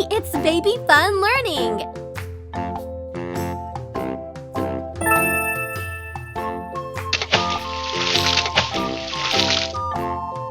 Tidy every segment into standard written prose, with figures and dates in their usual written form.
It's baby fun learning!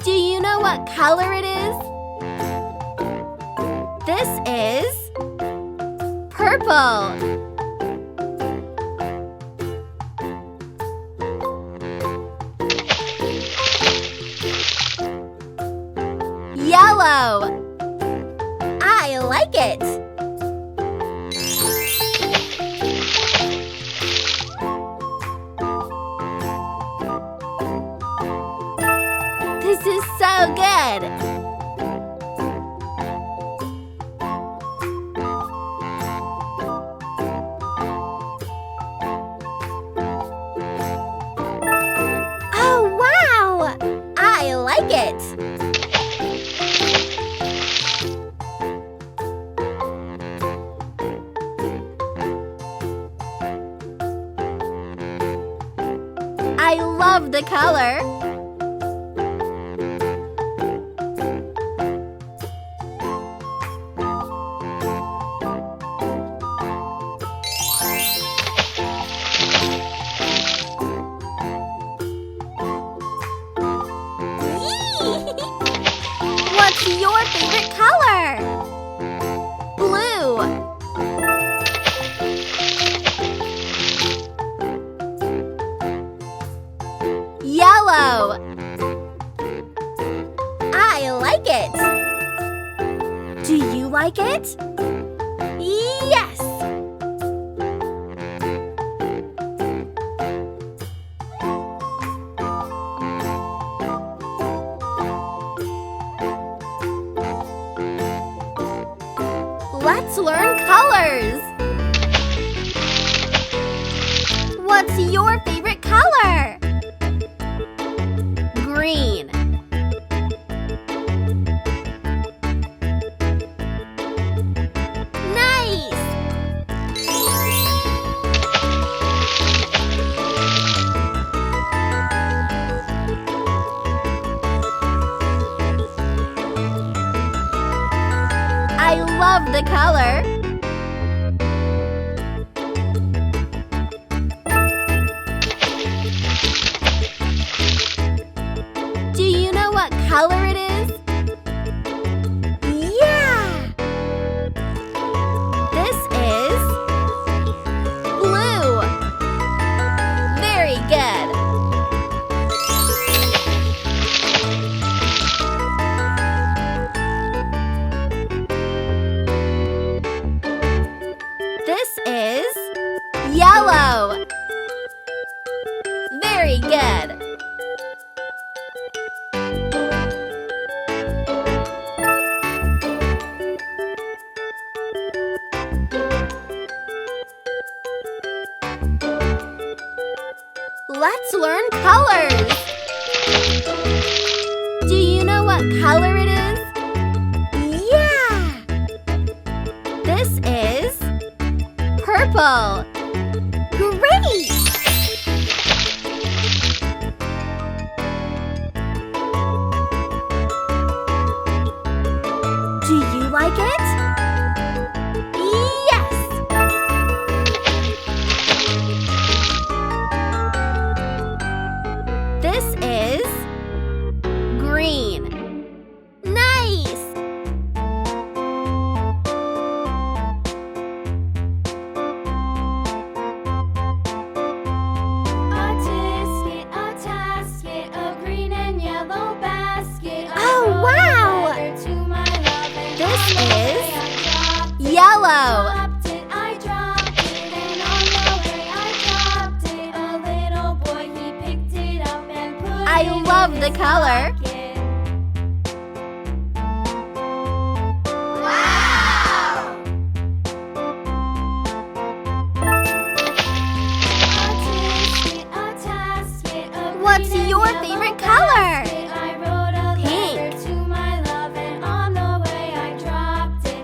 Do you know what color it is? This is purple. Yellow. I like it. This is so good. Oh, wow! I like it. I love the color. What's your favorite color? Blue. Yellow. I like it. Do you like it? Yes. Let's learn colors. What's your favorite color? Green. Nice! I love the color. Do you know what color it is? Yeah! This is blue. Very good. This is yellow. Very good. Let's learn colors. Do you know what color it is? Yeah! This is purple. Great! Do you like it? Yes! This is green. Nice! A green and yellow basket. Oh, wow! This is yellow. I dropped it, and on the way I dropped it. A little boy, he picked it up and put it I love the color. Wow! What's your favorite color? I wrote a letter to my love, and on the way I dropped it.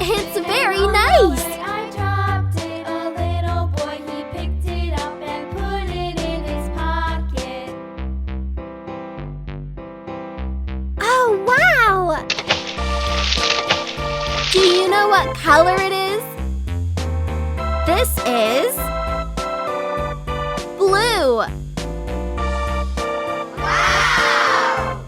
It's very nice. I dropped it. A little boy, he picked it up and put it in his pocket. Oh, wow! Do you know what color it is? This is blue. Wow!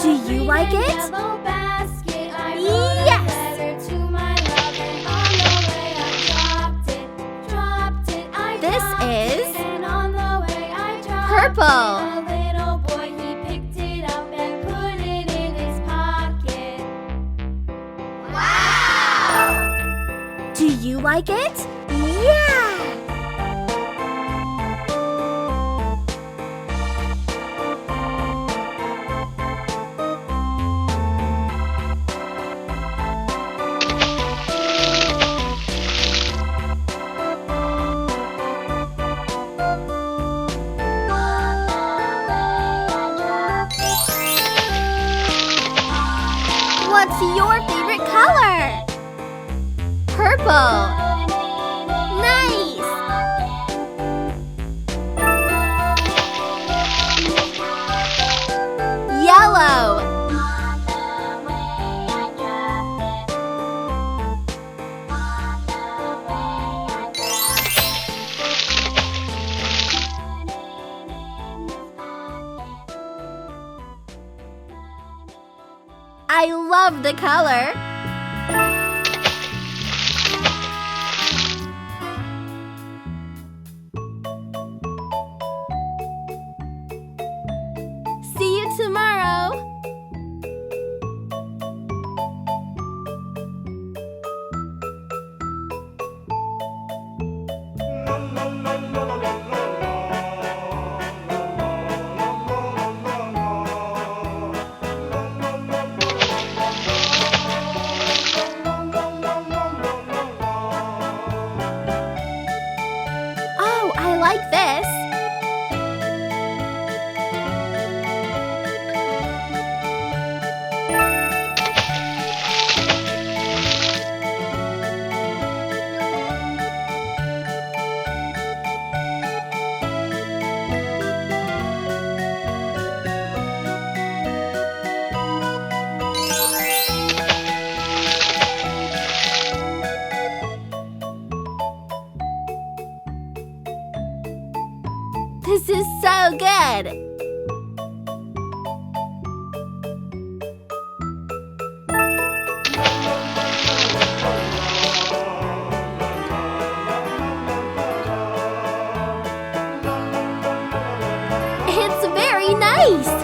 Do you like it? Yes! This is purple. Wow! Do you like it? Yeah! What's your favorite color? Purple. Nice! Yellow. I love the color. See you tomorrow. Oh, I like this. This is so good! It's very nice!